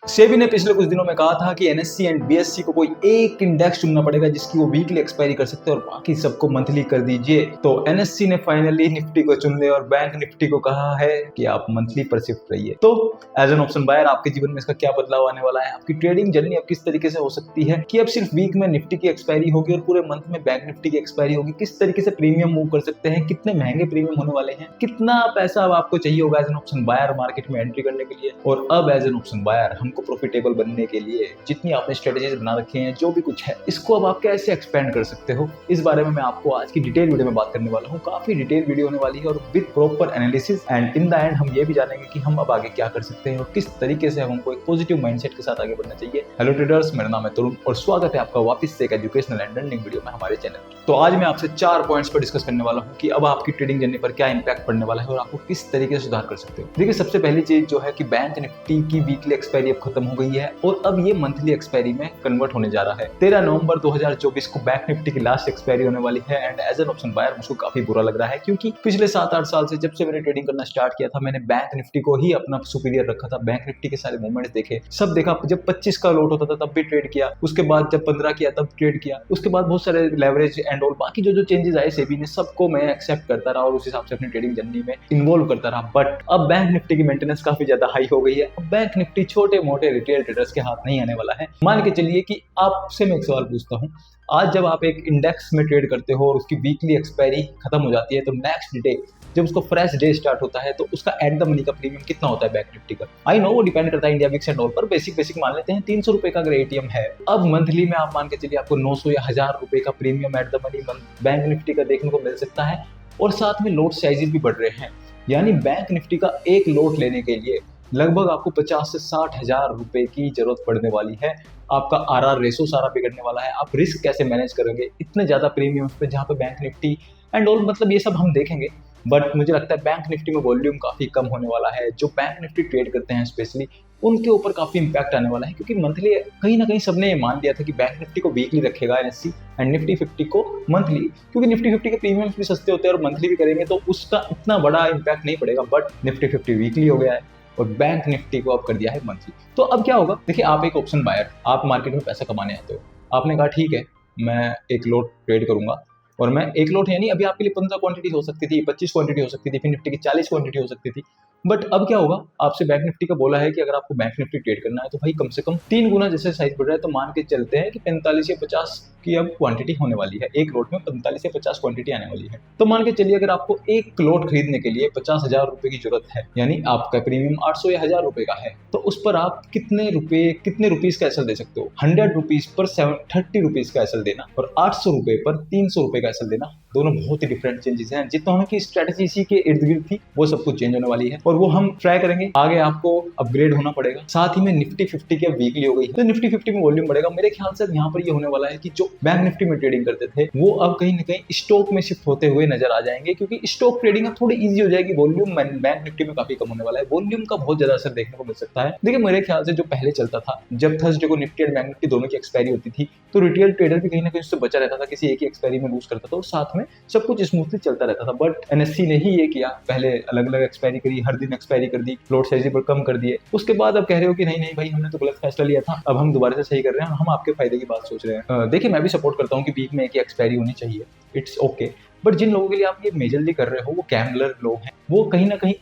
सेबी ने पिछले कुछ दिनों में कहा था कि एनएससी एंड बीएससी को कोई एक इंडेक्स चुनना पड़ेगा जिसकी वो वीकली एक्सपायरी कर सकते हैं और बाकी सबको मंथली कर दीजिए। तो एनएससी ने फाइनली निफ्टी को चुन लिया और बैंक निफ्टी को कहा है कि आप मंथली पर शिफ्ट रहिए। तो एज एन ऑप्शन बायर आपके जीवन में इसका क्या बदलाव आने वाला है, आपकी ट्रेडिंग जर्नी अब किस तरीके से हो सकती है कि अब सिर्फ वीक में निफ्टी की एक्सपायरी होगी और पूरे मंथ में बैंक निफ्टी की एक्सपायरी होगी, किस तरीके से प्रीमियम मूव कर सकते हैं, कितने महंगे प्रीमियम होने वाले हैं, कितना पैसा अब आपको चाहिए होगा as an option buyer market में एंट्री करने के लिए। और अब एज एन ऑप्शन बायर हमको प्रॉफिटेबल बनने के लिए जितनी आपने स्ट्रेटेजीज बना रखी हैं, जो भी कुछ है, इसको अब आप कैसे एक्सपेंड कर सकते हो, इस बारे में मैं आपको आज की डिटेल वीडियो में बात करने वाला हूँ। काफी डिटेल वीडियो होने वाली है और with proper analysis and in the end हम ये भी जानेंगे कि हम अब आगे क्या कर सकते हैं और किस तरीके से हमको एक पॉजिटिव माइंडसेट के साथ आगे बढ़ना चाहिए। हेलो ट्रेडर्स, मेरा नाम है तरुण और स्वागत है आपका वापस से एक एजुकेशनल एंड लर्निंग वीडियो में हमारे चैनल। तो आज मैं आपसे 4 पॉइंट्स पर डिस्कस करने वाला हूँ कि अब आपकी ट्रेडिंग जर्नी पर क्या इंपैक्ट पड़ने वाला है और आपको किस तरीके से सुधार कर सकते हो। देखिए, सबसे पहली चीज जो है कि बैंक निफ्टी की वीकली एक्सपायरी अब खत्म हो गई है और अब ये मंथली एक्सपायरी में कन्वर्ट होने जा रहा है। 13 नवंबर 2024 को बैंक निफ्टी की लास्ट एक्सपायरी होने वाली है and as an option buyer मुझको काफी बुरा लग रहा है क्योंकि पिछले 7-8 साल से जब से मैंने ट्रेडिंग करना स्टार्ट किया था, मैंने बैंक निफ्टी को ही अपना सुपीरियर रखा था। बैंक निफ्टी के सारे मूवमेंट्स देखे, सब देखा। जब 25 का लोट होता था तब भी ट्रेड किया, उसके बाद जब 15 किया तब ट्रेड किया, उसके बाद बहुत सारे लेवरेज एंड ऑल बाकी जो चेंजेस आए सेबी ने, सबको मैं एक्सेप्ट करता रहा और उस हिसाब से अपनी ट्रेडिंग जर्नी में इन्वॉल्व करता रहा। बट अब बैंक निफ्टी की मेंटेनेंस काफी ज्यादा हाई हो गई है। अब बैंक निफ्टी छोटे मोटे रिटेल ट्रेडर्स के हाथ नहीं आने वाला है। मान के चलिए कि आपसे मैं एक सवाल पूछता हूँ, आज जब आप एक इंडेक्स में ट्रेड करते हो और उसकी वीकली एक्सपायरी खत्म हो जाती है तो नेक्स्ट डे जब उसको फ्रेश डे स्टार्ट होता है तो उसका एट द मनी का प्रीमियम कितना होता है बैंक निफ्टी का? आई नो वो डिपेंड करता है इंडिया विक्स एंड ऑल पर, बेसिक मान लेते हैं 300 रुपए का अगर एटीएम है। अब मंथली में आप मान के चलिए आपको 900 या 1000 रुपए का premium at the money bank Nifty का देखने को मिल सकता है और साथ में लोट साइजेस भी बढ़ रहे हैं। यानी बैंक निफ्टी का एक लोट लेने के लिए लगभग आपको 50 से 60 हजार रुपए की जरूरत पड़ने वाली है। आपका आरआर रेशो सारा बिगड़ने वाला है। आप रिस्क कैसे मैनेज करोगे इतने ज्यादा प्रीमियम पे जहाँ पे बैंक निफ्टी एंड ऑल, मतलब ये सब हम देखेंगे। बट मुझे लगता है बैंक निफ्टी में वॉल्यूम काफी कम होने वाला है। जो बैंक निफ्टी ट्रेड करते हैं स्पेशली उनके ऊपर काफी इंपैक्ट आने वाला है क्योंकि मंथली कहीं ना कहीं सबने ये मान लिया था कि बैंक निफ्टी को वीकली रखेगा एनएससी एंड निफ्टी 50 को मंथली, क्योंकि निफ्टी 50 के प्रीमियम्स भी सस्ते होते हैं और मंथली भी करेंगे तो उसका इतना बड़ा इंपैक्ट नहीं पड़ेगा। बट निफ्टी 50 वीकली हो गया है और बैंक निफ्टी को अब कर दिया है मंथली। तो अब क्या होगा? देखिए, आप एक ऑप्शन बायर, आप मार्केट में पैसा कमाने आते हो। आपने कहा ठीक है, मैं एक लोट ट्रेड करूंगा और मैं एक लोट यानी अभी आपके लिए 15 क्वांटिटी हो सकती थी, 25 क्वांटिटी हो सकती थी, फिर निफ्टी की 40 क्वांटिटी हो सकती थी। बट अब क्या होगा? आपसे बैंक निफ्टी का बोला है कि अगर आपको बैंक निफ्टी ट्रेड करना है तो भाई कम से कम 3 गुना जैसे साइज बढ़ रहा है तो मान के चलते हैं कि 45 या 50 की अब क्वांटिटी होने वाली है। एक लोट में 45 या 50 क्वांटिटी आने वाली है। तो मान के चलिए अगर आपको एक लोट खरीदने के लिए 50,000 रुपए की जरूरत है, यानी आपका प्रीमियम 800 या 1000 रुपए का है, तो उस पर आप कितने रुपीज का एसएल दे सकते हो? 100 रुपीज पर 30 रुपीज का एसएल देना और 800 रुपए पर 300 रुपए का एसएल देना, दोनों बहुत ही डिफरेंट चेंजेस हैं। जितना की स्ट्रेटेजी इसी के इर्द गिर्द थी वो सब कुछ चेंज होने वाली है और वो हम ट्राई करेंगे। आगे आपको अपग्रेड होना पड़ेगा। साथ ही में निफ्टी 50 की अब वीकली हो गई है तो निफ्टी 50 में वॉल्यूम बढ़ेगा। मेरे ख्याल से यहाँ पर ये होने वाला है कि जो बैंक निफ्टी में ट्रेडिंग करते थे वो अब कहीं ना कहीं स्टॉक में शिफ्ट होते हुए नजर आ जाएंगे क्योंकि स्टॉक ट्रेडिंग अब थोड़ी ईजी हो जाएगी। वॉल्यूम बैंक निफ्टी में काफी कम होने वाला है। वॉल्यूम का बहुत ज्यादा असर देखने को मिल सकता है। देखिए, मेरे ख्याल से जो पहले चलता था, जब थर्सडे को निफ्टी और बैंक निफ्टी दोनों की एक्सपायरी होती थी तो रिटेल ट्रेडर भी कहीं ना कहीं उससे बचा रहता था, किसी एक ही एक्सपायरी में लूज करता था और साथ में सब कुछ स्मूथली चलता रहता था। बट एनएससी ने ही ये किया, पहले अलग अलग एक्सपायरी करी, हर दिन एक्सपायरी कर दी, लोट साइज पर कम कर दिए। उसके बाद अब कह रहे हो कि नहीं नहीं भाई, हमने तो गलत फैसला लिया था, अब हम दोबारा से सही कर रहे हैं और हम आपके फायदे की बात सोच रहे हैं। देखिए, मैं भी सपोर्ट करता हूँ कि वीक में एक ही एक्सपायरी होनी चाहिए, इट्स ओके। बट जिन लोगों के लिए आप ये मेजरली कर रहे हो वो गैम्बलर लोग हैं, वो कहीं ना कहीं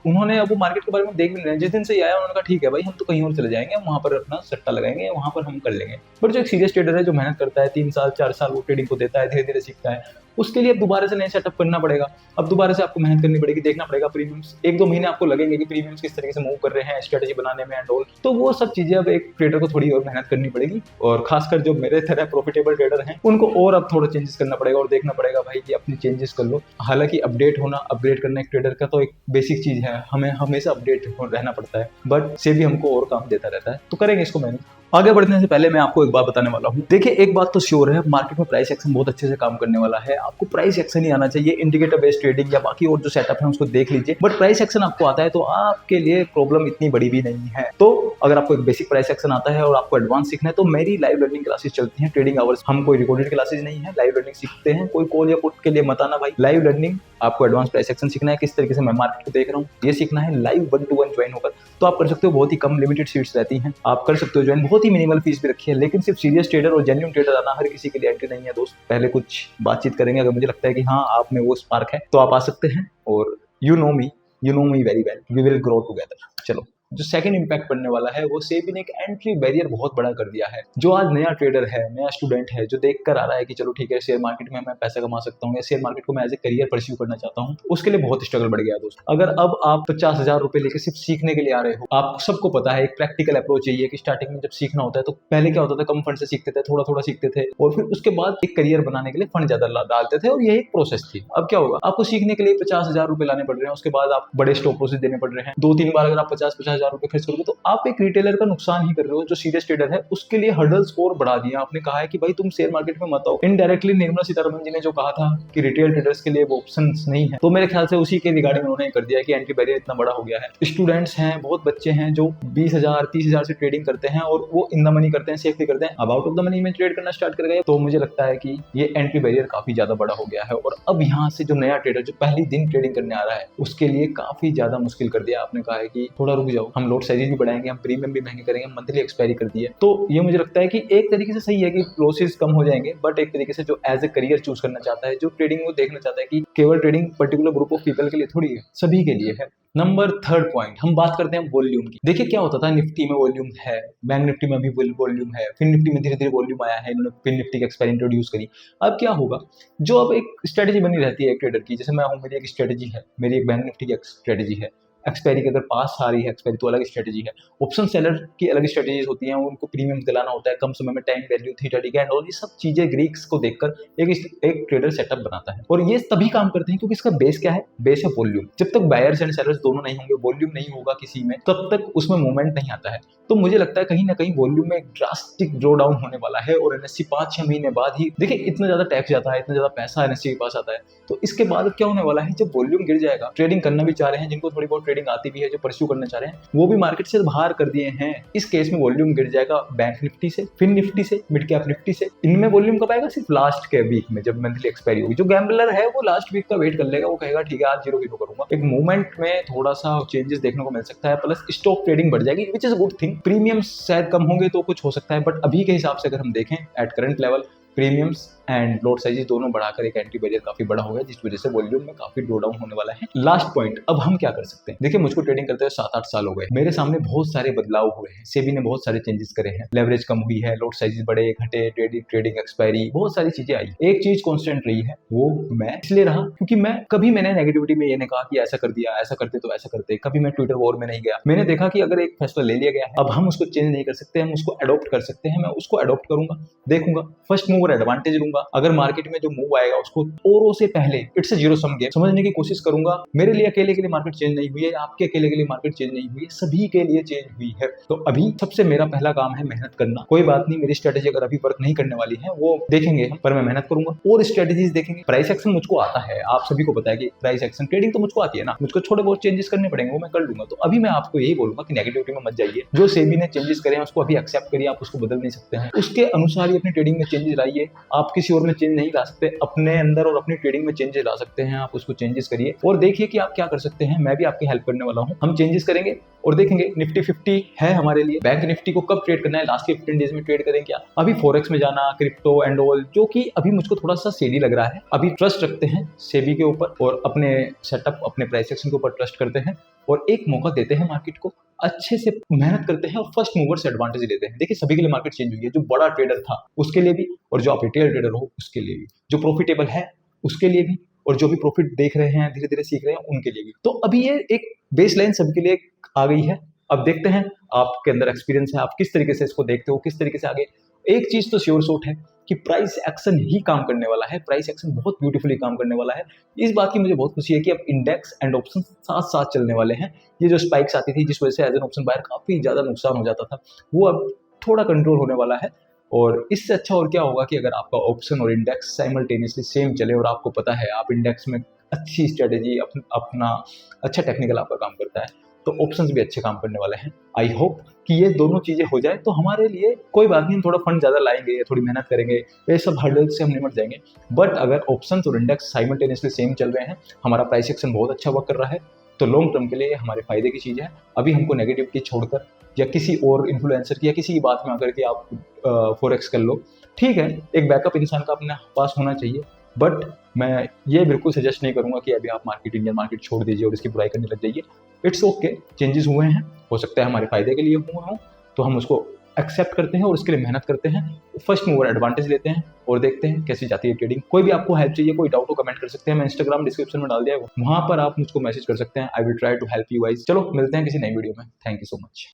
उन्होंने अब वो मार्केट के बारे में देख भी नहीं रहे। जिस दिन से आया उन्होंने कहा ठीक है भाई, हम तो कहीं और चले जाएंगे, वहां पर अपना सट्टा लगाएंगे, वहां पर हम कर लेंगे। बट जो एक सीरियस ट्रेडर है जो मेहनत करता है, 3 साल 4 साल वो ट्रेडिंग को देता है, धीरे धीरे सीखता है, उसके लिए दोबारा से नया सेटअप करना पड़ेगा। अब दोबारा से आपको मेहनत करनी पड़ेगी, देखना पड़ेगा प्रीमियम्स, 1-2 महीने आपको लगेंगे कि प्रीमियम्स किस तरीके से मूव कर रहे हैं स्ट्रेटेजी बनाने में एंड ऑल। तो वो सब चीजें अब एक ट्रेडर को थोड़ी और मेहनत करनी पड़ेगी और खासकर जो मेरे तरह प्रॉफिटेबल ट्रेडर हैं उनको और अब थोड़ा चेंजेस करना पड़ेगा और देखना पड़ेगा भाई कि अपनी चेंजेस कर लो। हालांकि अपग्रेड करना एक ट्रेडर का तो एक बेसिक चीज है, हमें हमेशा अपडेट रहना पड़ता है, बट से भी हमको और काम देता रहता है, तो करेंगे इसको मैनेज। आगे बढ़ने से पहले मैं आपको एक बात बताने वाला हूँ। देखिए, एक बात तो श्योर है, मार्केट में प्राइस एक्शन बहुत अच्छे से काम करने वाला है। आपको प्राइस एक्शन ही आना चाहिए, इंडिकेटर बेस्ड ट्रेडिंग या बाकी और जो सेटअप है उसको देख लीजिए। बट प्राइस एक्शन आपको आता है तो आपके लिए प्रॉब्लम इतनी बड़ी भी नहीं है। तो अगर आपको एक बेसिक प्राइस एक्शन आता है और आपको एडवांस सीखना है तो मेरी लाइव लर्निंग क्लासेस चलती हैं, ट्रेडिंग आवर्स। हम कोई रिकॉर्डेड क्लासेस नहीं है, लाइव लर्निंग सीखते हैं। कोई कॉल या पुट के लिए मत आना भाई, लाइव लर्निंग। आपको एडवांस प्राइस एक्शन सीखना है, किस तरीके से मैं मार्केट को देख रहा हूँ ये सीखना है, लाइव 1-to-1 ज्वाइन होकर तो आप कर सकते हो। बहुत ही कम लिमिटेड सीट्स रहती हैं, आप कर सकते हो ज्वाइन, बहुत ही मिनिमल फीस भी रखी है। लेकिन सिर्फ सीरियस ट्रेडर और जेन्युइन ट्रेडर आना हर किसी के लिए एंट्री नहीं है दोस्त। पहले कुछ बातचीत करेंगे, अगर मुझे लगता है कि हाँ आप में वो स्पार्क है तो आप आ सकते हैं। और you know me very well, we will grow together. चलो, जो सेकंड इंपैक्ट पड़ने वाला है वो सेबी ने एक एंट्री बैरियर बहुत बड़ा कर दिया है। जो आज नया ट्रेडर है, नया स्टूडेंट है, जो देख कर आ रहा है कि चलो ठीक है शेयर मार्केट में मैं पैसा कमा सकता हूँ या शेयर मार्केट को मैं एज ए करियर परस्यू करना चाहता हूँ, उसके लिए बहुत स्ट्रगल बढ़ गया है दोस्त। अगर अब आप 50,000 रुपए लेकर सिर्फ सीखने के लिए आ रहे हो, आप सबको पता है एक प्रैक्टिकल अप्रोच चाहिए कि स्टार्टिंग में जब सीखना होता है तो पहले क्या होता था, कम फंड से सीखते थे, थोड़ा थोड़ा सीखते थे और फिर उसके बाद एक करियर बनाने के लिए फंड ज्यादा डालते थे और यही एक प्रोसेस थी। अब क्या होगा, आपको सीखने के लिए 50,000 रुपए लाने पड़ रहे हैं, उसके बाद आप बड़े स्टॉप लॉसेस देने पड़ रहे हैं। 2-3 बार अगर आप 50,000 रुपए खर्च करोगे तो आप एक रिटेलर का नुकसान ही कर रहे हो। जो सीरियस ट्रेडर है उसके लिए हर्डल्स और बढ़ा दिया आपने। कहा है कि भाई तुम शेयर मार्केट में मत आओ। इनडायरेक्टली निर्मला सीतारमण जी ने जो कहा था कि रिटेल ट्रेडर्स के लिए वो ऑप्शंस नहीं है, तो मेरे ख्याल से उसी के रिगार्डिंग उन्होंने कर दिया कि एंट्री बैरियर इतना बड़ा हो गया है। स्टूडेंट्स हैं, बहुत बच्चे हैं जो 20,000-30,000 से ट्रेडिंग करते हैं और वो इन द मनी करते हैं, सेफली करते हैं। अब आउट ऑफ द मनी में ट्रेड करना स्टार्ट कर गए तो मुझे लगता है कि ये एंट्री बैरियर काफी ज्यादा बड़ा हो गया है। और अब यहाँ से जो नया ट्रेडर जो पहली दिन ट्रेडिंग करने आ रहा है उसके लिए काफी ज्यादा मुश्किल कर दिया। आपने कहा है कि थोड़ा रुक जाओ, हम लोड साइज भी बढ़ाएंगे, हम प्रीमियम भी महंगे करेंगे, मंथली एक्सपायरी कर दी है। तो ये मुझे लगता है कि एक तरीके से सही है कि लॉसेस कम हो जाएंगे, बट एक तरीके से जो एज ए करियर चूज करना चाहता है, जो ट्रेडिंग वो देखना चाहता है कि केवल trading particular group of people के लिए थोड़ी है, सभी के लिए है। नंबर थर्ड पॉइंट, हम बात करते हैं वॉल्यूम की। देखिए क्या होता था, निफ्टी में वॉल्यूम है, बैंक निफ्टी में भी वॉल्यूम है, फिर निफ्टी में धीरे धीरे वॉल्यूम आया है, इन्होंने फिर निफ्टी की एक्सपायरी इंट्रोड्यूस करी। अब क्या होगा, जो अब एक स्ट्रेटेजी बनी रहती है एक ट्रेडर की, जैसे मैं हूँ, मेरी एक स्ट्रेटेजी है, मेरी एक बैंक निफ्टी की स्ट्रेटेजी है। एक्सपायरी के अगर पास आ रही है एक्सपायरी तो अलग स्ट्रेटेजी है। ऑप्शन सेलर की अलग स्ट्रेटेजीज होती हैं, उनको प्रीमियम दिलाना होता है, कम समय में टाइम वैल्यू, थीटा डिकैंड और ये सब चीजें ग्रीक्स को देखकर एक ट्रेडर सेटअप बनाता है। और ये तभी काम करते हैं क्योंकि इसका बेस क्या है, बेस है वॉल्यूम। जब तक बायर्स एंड सेलर्स दोनों नहीं होंगे, वॉल्यूम नहीं होगा किसी में, तब तक उसमें मूवमेंट नहीं आता है। तो मुझे लगता है कहीं ना कहीं वॉल्यूम में एक ड्रास्टिक ड्रॉ डाउन होने वाला है। और एनएससी 5-6 महीने बाद ही, देखिए इतना ज्यादा टैक्स जाता है, इतना ज्यादा पैसा एनएससी के पास आता है, तो इसके बाद क्या होने वाला है, जब वॉल्यूम गिर जाएगा, ट्रेडिंग करना भी चाह रहे हैं, जिनको थोड़ी बहुत ट्रेडिंग आती भी है, जो परस्यू करना चाह रहे हैं, वो भी मार्केट से बाहर कर दिए हैं। इस केस में वॉल्यूम गिर जाएगा बैंक निफ्टी से, फिन निफ्टी से, मिड कैप निफ्टी से। इनमें वॉल्यूम कब आएगा, सिर्फ लास्ट के वीक में, जब मंथली एक्सपायरी होगी। जो गैम्बलर है वो लास्ट वीक का वेट कर लेगा, वो कहेगा ठीक है आज जीरो करूंगा। एक मूवमेंट में थोड़ा सा चेंजेस देखने को मिल सकता है, प्लस स्टॉक ट्रेडिंग बढ़ जाएगी, which is good thing. Premium शायद कम होंगे तो कुछ हो सकता है, बट अभी के हिसाब से अगर हम देखें at current level, premiums and load sizes दोनों बढ़ाकर एक एंट्री बैरियर काफी बड़ा हो गया, जिस वजह से वॉल्यूम में काफी ड्रॉ डाउन होने वाला है। लास्ट पॉइंट, अब हम क्या कर सकते हैं। देखिए मुझको ट्रेडिंग करते हुए 7-8 साल हो गए, मेरे सामने बहुत सारे बदलाव हुए हैं, सेबी ने बहुत सारे चेंजेस करे हैं, लेवरेज कम हुई है, लोड साइजेस बढ़े घटे, ट्रेडिंग एक्सपायरी, बहुत सारी चीजें आई। एक चीज कॉन्स्टेंट रही है, वो मैं इसलिए रहा क्योंकि मैंने नेगेटिविटी में ये नहीं कहा कि ऐसा कर दिया, ऐसा करते तो ऐसा करते, कभी मैं ट्विटर वॉर में नहीं गया। मैंने देखा कि अगर एक फैसला ले लिया गया है, अब हम उसको चेंज नहीं कर सकते, हम उसको अडॉप्ट कर सकते हैं। मैं उसको अडॉप्ट करूंगा, देखूंगा, फर्स्ट मूवर एडवांटेज लूंगा। अगर मार्केट में जो मूव आएगा उसको औरों से पहले, इट्स जीरो सम गेम, समझने की कोशिश करूंगा। मेरे लिए अकेले के लिए मार्केट चेंज नहीं हुई है, आपके अकेले के लिए मार्केट चेंज नहीं हुई है, सभी के लिए चेंज हुई है। तो अभी सबसे मेरा पहला काम है मेहनत करना। कोई बात नहीं, मेरी स्ट्रेटेजी अगर अभी वर्क नहीं करने वाली है वो देखेंगे हम, पर मैं मेहनत करूंगा और स्ट्रेटेजीज देखेंगे। प्राइस एक्शन मुझको आता है, आप सभी को पता है कि प्राइस एक्शन ट्रेडिंग तो मुझको आती है ना, मुझको थोड़े बहुत चेंजेस करने पड़ेंगे, वो मैं कर लूंगा। तो अभी मैं आपको यही बोलूंगा कि नेगेटिविटी में मत जाइए। जो सेबी ने चेंजेस करे हैं उसको अभी एक्सेप्ट करिए, आप उसको बदल नहीं सकते हैं, उसके अनुसार ही अपनी ट्रेडिंग में चेंजेस लाइए। आप किसी और में चेंज नहीं ला सकते, अपने अंदर और अपनी ट्रेडिंग में चेंजेस ला सकते हैं। आप उसको चेंजेस करिए और देखिए कि आप क्या कर सकते हैं। मैं भी आपकी हेल्प करने वाला हूं, हम चेंजेस करेंगे और देखेंगे। निफ्टी 50 है हमारे लिए, बैंक निफ्टी को कब ट्रेड करना है, लास्ट के 15 डेज में ट्रेड करें क्या, अभी फॉरेक्स में जाना, क्रिप्टो एंड ऑल, जो कि अभी मुझको थोड़ा सा सेडी लग रहा है। अभी ट्रस्ट रखते हैं सेबी के ऊपर और अपने सेटअप, अपने प्राइस एक्शन के ऊपर ट्रस्ट करते हैं और एक मौका देते हैं मार्केट को, अच्छे से मेहनत करते हैं और फर्स्ट मूवर से एडवांटेज लेते हैं। देखिए सभी के लिए मार्केट चेंज हुई है, जो बड़ा ट्रेडर था उसके लिए भी और जो आप रिटेल ट्रेडर हो उसके लिए भी, जो प्रॉफिटेबल है उसके लिए भी और जो भी प्रॉफिट देख रहे हैं, धीरे धीरे सीख रहे हैं, उनके लिए भी। तो अभी ये एक बेसलाइन सबके लिए आ गई है। अब देखते हैं आपके अंदर एक्सपीरियंस है, आप किस तरीके से इसको देखते हो, किस तरीके से आगे। एक चीज तो श्योर शॉट है कि प्राइस एक्शन ही काम करने वाला है, प्राइस एक्शन बहुत ब्यूटीफुली काम करने वाला है। इस बात की मुझे बहुत खुशी है कि अब इंडेक्स एंड ऑप्शन साथ साथ चलने वाले हैं। ये जो स्पाइक्स आती थी जिस वजह से एज एन ऑप्शन बायर काफी ज्यादा नुकसान हो जाता था, वो अब थोड़ा कंट्रोल होने वाला है। और इससे अच्छा और क्या होगा कि अगर आपका ऑप्शन और इंडेक्स साइमल्टेनियसली सेम चले और आपको पता है आप इंडेक्स में अच्छी स्ट्रेटेजी अपना अच्छा टेक्निकल आपका काम करता है, तो ऑप्शंस भी अच्छे काम करने वाले हैं। आई होप कि ये दोनों चीज़ें हो जाए तो हमारे लिए कोई बात नहीं, हम थोड़ा फंड ज़्यादा लाएंगे, थोड़ी मेहनत करेंगे, ये सब हर्डल से हम निपट जाएंगे। बट अगर ऑप्शन और इंडेक्स साइमल्टेनियसली सेम चल रहे हैं, हमारा प्राइस एक्शन बहुत अच्छा वर्क कर रहा है, तो लॉन्ग टर्म के लिए हमारे फायदे की चीज़ है। अभी हमको नेगेटिविटी छोड़कर या किसी और इन्फ्लुएंसर की या किसी की बात में आकर के आप फॉरेक्स कर लो, ठीक है, एक बैकअप इंसान का अपने पास होना चाहिए। बट मैं ये बिल्कुल सजेस्ट नहीं करूंगा कि अभी आप इंडियन मार्केट छोड़ दीजिए और इसकी बुराई करने लग जाइए। इट्स ओके, चेंजेस हुए हैं, हो सकता है हमारे फायदे के लिए हुए हों, तो हम उसको एक्सेप्ट करते हैं और उसके लिए मेहनत करते हैं, फर्स्ट मूवर एडवांटेज लेते हैं और देखते हैं कैसी जाती है ट्रेडिंग। कोई भी आपको हेल्प चाहिए, कोई डाउट हो, कमेंट कर सकते हैं। मैं इंस्टाग्राम डिस्क्रिप्शन में डाल दिया है, वहां पर आप मुझको मैसेज कर सकते हैं। I will try to help you guys. चलो मिलते हैं किसी नई वीडियो में। Thank you so much.